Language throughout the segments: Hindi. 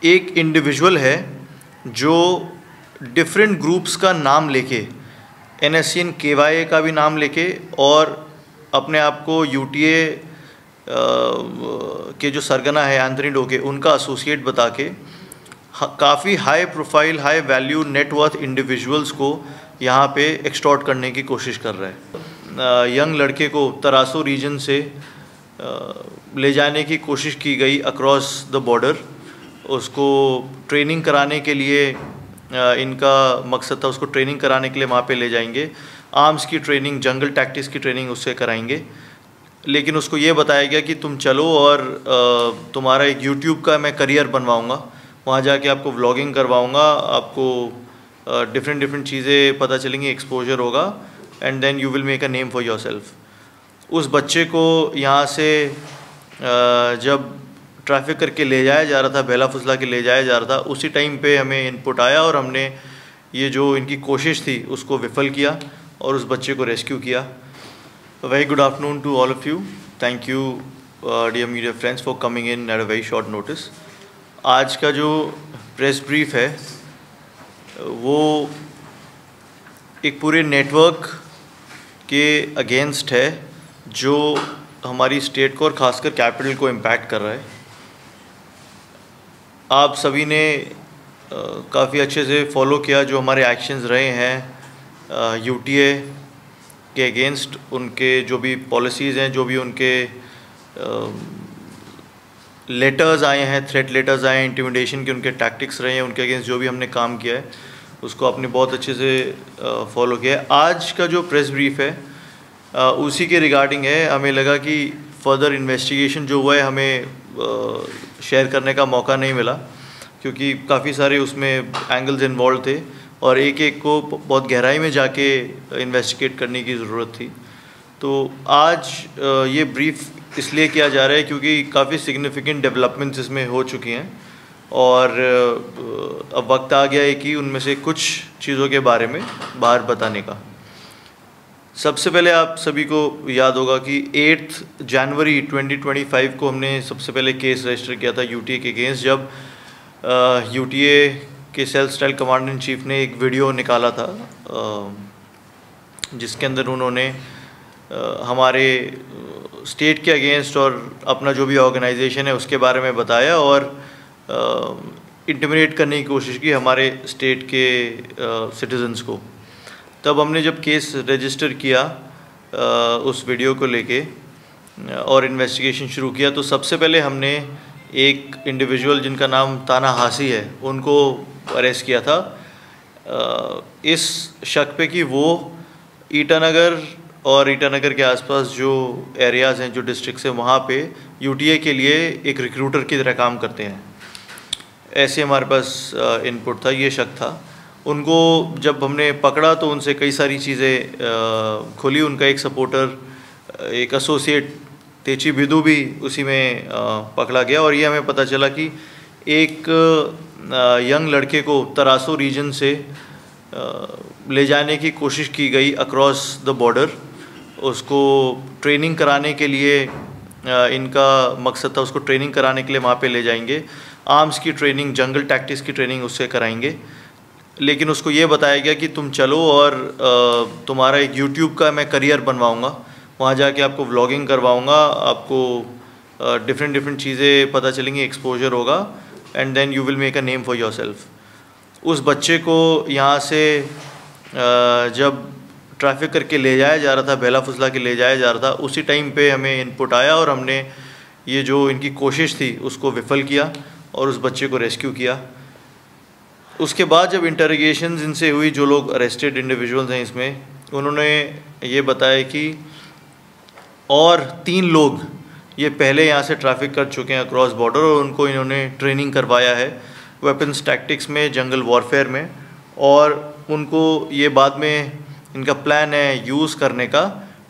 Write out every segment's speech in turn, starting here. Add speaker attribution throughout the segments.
Speaker 1: एक इंडिविजुअल है जो डिफरेंट ग्रुप्स का नाम लेके NSCN KYA का भी नाम लेके और अपने आप को UTA के जो सरगना है एंथनी डोके उनका एसोसिएट बता के काफ़ी high profile high value net worth individuals को यहाँ पे एक्सटॉर्ट करने की कोशिश कर रहा है। यंग लड़के को तरासू रीजन से ले जाने की कोशिश की गई अक्रॉस द बॉर्डर। उसको ट्रेनिंग कराने के लिए इनका मकसद था, उसको ट्रेनिंग कराने के लिए वहाँ पे ले जाएंगे, आर्म्स की ट्रेनिंग, जंगल टैक्टिक्स की ट्रेनिंग उससे कराएंगे। लेकिन उसको ये बताया गया कि तुम चलो और तुम्हारा एक YouTube का मैं करियर बनवाऊँगा, वहाँ जाके आपको व्लॉगिंग करवाऊँगा, आपको डिफरेंट चीज़ें पता चलेंगी, एक्सपोजर होगा, and then you will make a name for yourself. उस बच्चे को यहाँ से जब ट्रैफिक करके ले जाया जा रहा था, बेला फुसला के ले जाया जा रहा था, उसी टाइम पे हमें इनपुट आया और हमने ये जो इनकी कोशिश थी उसको विफल किया और उस बच्चे को रेस्क्यू किया। Very good afternoon to all of you. Thank you dear media friends for coming in at a very short notice. आज का जो प्रेस ब्रीफ है वो एक पूरे नेटवर्क के अगेंस्ट है जो हमारी स्टेट को और ख़ासकर कैपिटल को इम्पैक्ट कर रहा है। आप सभी ने काफ़ी अच्छे से फॉलो किया जो हमारे एक्शंस रहे हैं UTA के अगेंस्ट, उनके जो भी पॉलिसीज़ हैं, जो भी उनके लेटर्स आए हैं, थ्रेट लेटर्स आए हैं, इंटिमिडेशन के उनके टैक्टिक्स रहे हैं, उनके अगेंस्ट जो भी हमने काम किया है उसको आपने बहुत अच्छे से फॉलो किया है। आज का जो प्रेस ब्रीफ है उसी के रिगार्डिंग है। हमें लगा कि फर्दर इन्वेस्टिगेशन जो हुआ है हमें शेयर करने का मौका नहीं मिला क्योंकि काफ़ी सारे उसमें एंगल्स इन्वॉल्व थे और एक एक को बहुत गहराई में जाके इन्वेस्टिगेट करने की ज़रूरत थी। तो आज ये ब्रीफ इसलिए किया जा रहा है क्योंकि काफ़ी सिग्निफिकेंट डेवलपमेंट्स इसमें हो चुकी हैं और अब वक्त आ गया है कि उनमें से कुछ चीज़ों के बारे में बाहर बताने का। सबसे पहले आप सभी को याद होगा कि 8 जनवरी 2025 को हमने सबसे पहले केस रजिस्टर किया था UTA के अगेंस्ट, जब UTA के self style commander in chief ने एक वीडियो निकाला था जिसके अंदर उन्होंने हमारे स्टेट के अगेंस्ट और अपना जो भी ऑर्गेनाइजेशन है उसके बारे में बताया और इंटिमिडेट करने की कोशिश की हमारे स्टेट के सिटीजन्स को। तब हमने जब केस रजिस्टर किया उस वीडियो को लेके और इन्वेस्टिगेशन शुरू किया तो सबसे पहले हमने एक इंडिविजुअल जिनका नाम ताना हासी है उनको अरेस्ट किया था इस शक पे कि वो ईटानगर और ईटानगर के आसपास जो एरियाज़ हैं, जो डिस्ट्रिक्ट्स हैं, वहाँ पे UTA के लिए एक रिक्रूटर की तरह काम करते हैं। ऐसे हमारे पास इनपुट था, ये शक था। उनको जब हमने पकड़ा तो उनसे कई सारी चीज़ें खुली। उनका एक सपोर्टर, एक एसोसिएट तेची बिदू भी उसी में पकड़ा गया और ये हमें पता चला कि एक यंग लड़के को तरासू रीजन से ले जाने की कोशिश की गई अक्रॉस द बॉर्डर। उसको ट्रेनिंग कराने के लिए इनका मकसद था, उसको ट्रेनिंग कराने के लिए वहाँ पे ले जाएंगे, आर्म्स की ट्रेनिंग, जंगल टैक्टिक्स की ट्रेनिंग उससे कराएंगे। लेकिन उसको ये बताया गया कि तुम चलो और तुम्हारा एक YouTube का मैं करियर बनवाऊँगा, वहाँ जाके आपको व्लॉगिंग करवाऊँगा, आपको डिफरेंट चीज़ें पता चलेंगी, एक्सपोजर होगा, and then you will make a name for yourself. उस बच्चे को यहाँ से जब ट्रैफिक करके ले जाया जा रहा था, बेला फुसला के ले जाया जा रहा था, उसी टाइम पे हमें इनपुट आया और हमने ये जो इनकी कोशिश थी उसको विफल किया और उस बच्चे को रेस्क्यू किया। उसके बाद जब इंटरोगेशंस इनसे हुई, जो लोग अरेस्टेड इंडिविजुअल्स हैं इसमें, उन्होंने ये बताया कि और 3 लोग ये पहले यहाँ से ट्रैफिक कर चुके हैं अक्रॉस बॉर्डर और उनको इन्होंने ट्रेनिंग करवाया है वेपन्स टैक्टिक्स में, जंगल वॉरफेयर में, और उनको ये बाद में इनका प्लान है यूज़ करने का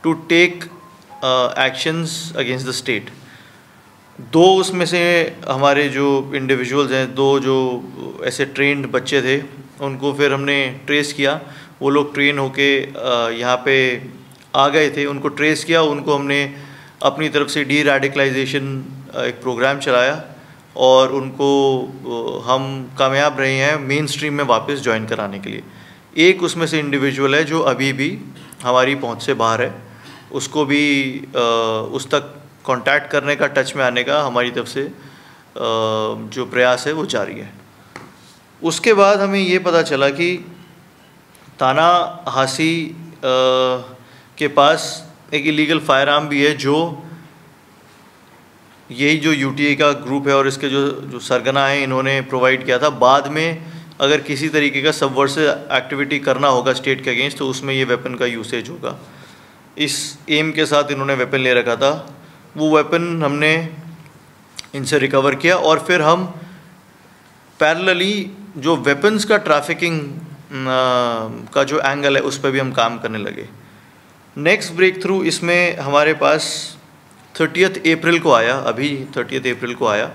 Speaker 1: to take actions against the state. 2 उसमें से हमारे जो इंडिविजुअल्स हैं, 2 जो ऐसे ट्रेंड बच्चे थे, उनको फिर हमने ट्रेस किया। वो लोग ट्रेन होके यहाँ पे आ गए थे, उनको ट्रेस किया, उनको हमने अपनी तरफ से डी रेडिकलाइजेशन एक प्रोग्राम चलाया और उनको हम कामयाब रहे हैं मेन स्ट्रीम में वापस ज्वाइन कराने के लिए। एक उसमें से इंडिविजुअल है जो अभी भी हमारी पहुंच से बाहर है, उसको भी उस तक कांटेक्ट करने का, टच में आने का हमारी तरफ से जो प्रयास है वो जारी है। उसके बाद हमें ये पता चला कि ताना हासी के पास एक इलीगल फायर आर्म भी है, जो यही जो यूटीए का ग्रुप है और इसके जो सरगना है इन्होंने प्रोवाइड किया था। बाद में अगर किसी तरीके का सबवर्सिव एक्टिविटी करना होगा स्टेट के अगेंस्ट तो उसमें ये वेपन का यूसेज होगा। इस एम के साथ इन्होंने वेपन ले रखा था। वो वेपन हमने इनसे रिकवर किया और फिर हम पैरेलली जो वेपन्स का ट्रैफिकिंग का जो एंगल है उस पर भी हम काम करने लगे। नेक्स्ट ब्रेक थ्रू इसमें हमारे पास 30 अप्रैल को आया, अभी 30 अप्रैल को आया,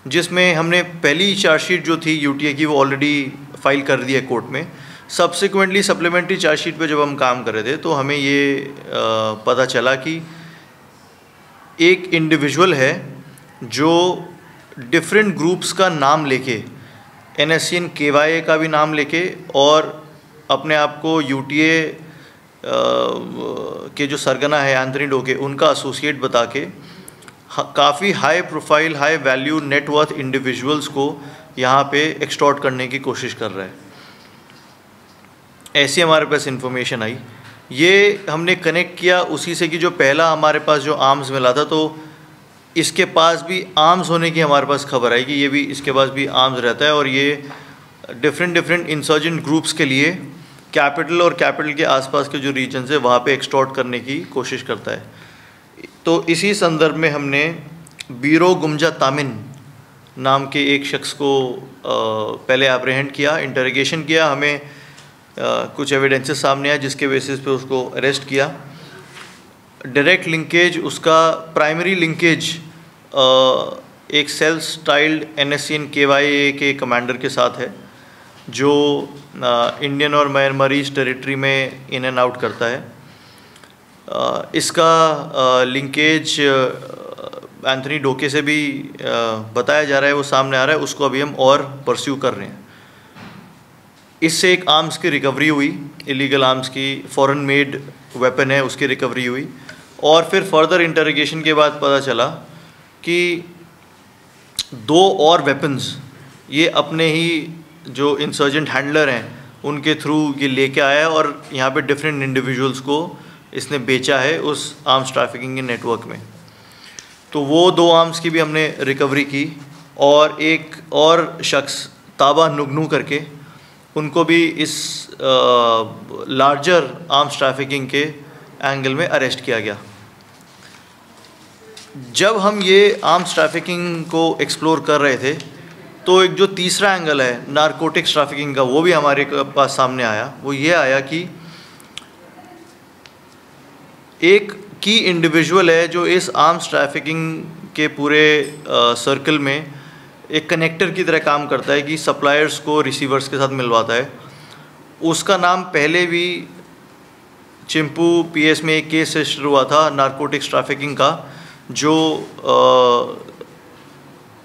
Speaker 1: जिसमें हमने पहली चार्जशीट जो थी यूटीए की वो ऑलरेडी फाइल कर दी है कोर्ट में। सब्सिक्वेंटली सप्लीमेंट्री चार्जशीट पे जब हम काम कर रहे थे तो हमें ये पता चला कि एक इंडिविजुअल है जो डिफरेंट ग्रुप्स का नाम लेके, NSCN KYA का भी नाम लेके और अपने आप को यूटीए के जो सरगना है एंथनी डोके उनका एसोसिएट बता के काफ़ी high profile, high value, net worth individuals को यहाँ पे एक्सटॉर्ट करने की कोशिश कर रहा है। ऐसी हमारे पास इंफॉर्मेशन आई। ये हमने कनेक्ट किया उसी से कि जो पहला हमारे पास जो आर्म्स मिला था तो इसके पास भी आर्म्स होने की हमारे पास खबर आई कि ये भी, इसके पास भी आर्म्स रहता है और ये डिफरेंट इंसर्जेंट ग्रुप्स के लिए कैपिटल और कैपिटल के आसपास के जो रीजन है वहाँ पे एक्सटॉर्ट करने की कोशिश करता है। तो इसी संदर्भ में हमने बीरो गुमजा तामिन नाम के एक शख्स को पहले अप्रहेंड किया, इंटरोगेशन किया, हमें कुछ एविडेंसेस सामने आए जिसके बेसिस पे उसको अरेस्ट किया। डायरेक्ट लिंकेज, उसका प्राइमरी लिंकेज एक सेल्फ स्टाइल्ड NSCN KYA के कमांडर के साथ है जो इंडियन और म्यांमारीज टेरिटरी में इन एंड आउट करता है। इसका लिंकेज एंथनी डोके से भी बताया जा रहा है, वो सामने आ रहा है, उसको अभी हम और परस्यू कर रहे हैं। इससे एक आर्म्स की रिकवरी हुई, इलीगल आर्म्स की, फॉरेन मेड वेपन है उसकी रिकवरी हुई। और फिर फर्दर इंटरोगेशन के बाद पता चला कि 2 और वेपन्स ये अपने ही जो इंसर्जेंट हैंडलर हैं उनके थ्रू ये लेके आया और यहाँ पे डिफरेंट इंडिविजुअल्स को इसने बेचा है उस आर्म्स ट्रैफिकिंग के नेटवर्क में। तो वो 2 आर्म्स की भी हमने रिकवरी की और एक और शख्स ताबा नुगनू करके उनको भी इस लार्जर आर्म्स ट्रैफिकिंग के एंगल में अरेस्ट किया गया। जब हम ये आर्म्स ट्रैफिकिंग को एक्सप्लोर कर रहे थे तो एक जो तीसरा एंगल है नारकोटिक्स ट्रैफिकिंग का वो भी हमारे पास सामने आया। वो ये आया कि एक की इंडिविजुअल है जो इस आर्म्स ट्रैफिकिंग के पूरे सर्कल में एक कनेक्टर की तरह काम करता है कि सप्लायर्स को रिसीवर्स के साथ मिलवाता है। उसका नाम पहले भी चिंपू PS में एक केस रजिस्टर हुआ था नारकोटिक्स ट्रैफिकिंग का, जो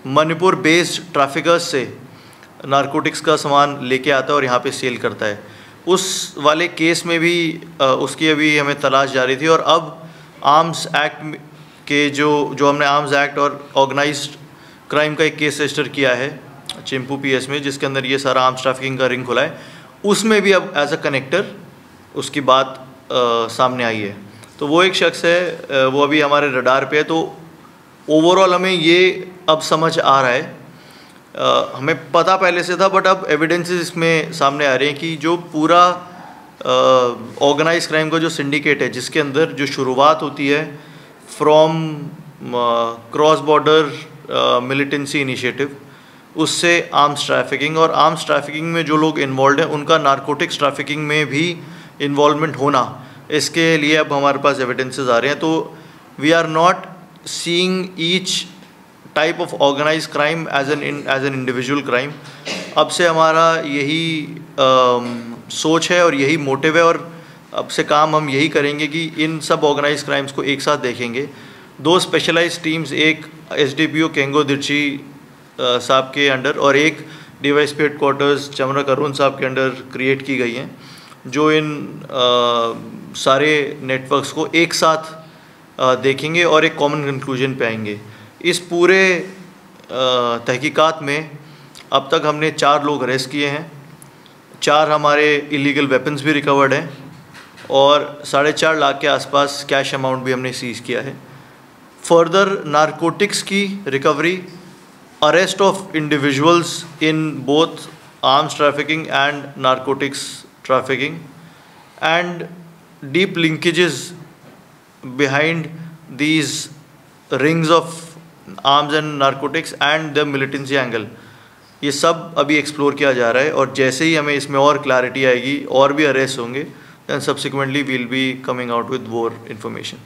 Speaker 1: मणिपुर बेस्ड ट्रैफिकर्स से नारकोटिक्स का सामान लेके आता है और यहाँ पे सेल करता है। उस वाले केस में भी उसकी अभी हमें तलाश जारी थी और अब आर्म्स एक्ट के जो हमने आर्म्स एक्ट और ऑर्गेनाइज्ड क्राइम का एक केस रजिस्टर किया है चिंपू PS में, जिसके अंदर ये सारा आर्म्स ट्रैफिकिंग का रिंग खुला है, उसमें भी अब एज अ कनेक्टर उसकी बात सामने आई है। तो वो एक शख्स है, वो अभी हमारे रडार पे है। तो ओवरऑल हमें ये अब समझ आ रहा है, हमें पता पहले से था बट अब एविडेंसेस इसमें सामने आ रहे हैं कि जो पूरा ऑर्गेनाइज क्राइम का जो सिंडिकेट है जिसके अंदर जो शुरुआत होती है from cross border militancy initiative, उससे आर्म्स ट्रैफिकिंग, और आर्म्स ट्रैफिकिंग में जो लोग इन्वॉल्व हैं उनका नारकोटिक्स ट्रैफिकिंग में भी इन्वॉल्वमेंट होना, इसके लिए अब हमारे पास एविडेंसेस आ रहे हैं। तो we are not seeing each type of organize crime as an individual crime. अब से हमारा यही सोच है और यही मोटिव है और अब से काम हम यही करेंगे कि इन सब ऑर्गेनाइज क्राइम्स को एक साथ देखेंगे। 2 स्पेशलाइज्ड टीम्स, एक SDPO केंगो दिर्ची साहब के अंडर और एक डीवाईएसपी हेडक्वार्टर्स चमरा अरुण साहब के अंडर क्रिएट की गई हैं, जो इन सारे नेटवर्क्स को एक साथ देखेंगे और एक कॉमन कंक्लूजन पे आएंगे। इस पूरे तहकीकात में अब तक हमने 4 लोग अरेस्ट किए हैं, 4 हमारे इलीगल वेपन्स भी रिकवर्ड हैं और 4.5 लाख के आसपास कैश अमाउंट भी हमने सीज़ किया है। फर्दर नारकोटिक्स की recovery, arrest of individuals in both arms trafficking and narcotics trafficking, and deep linkages behind these rings of arms and narcotics and the militancy angle, ये सब अभी एक्सप्लोर किया जा रहा है और जैसे ही हमें इसमें और क्लैरिटी आएगी और भी अरेस्ट होंगे, then subsequently we'll be coming out with more information.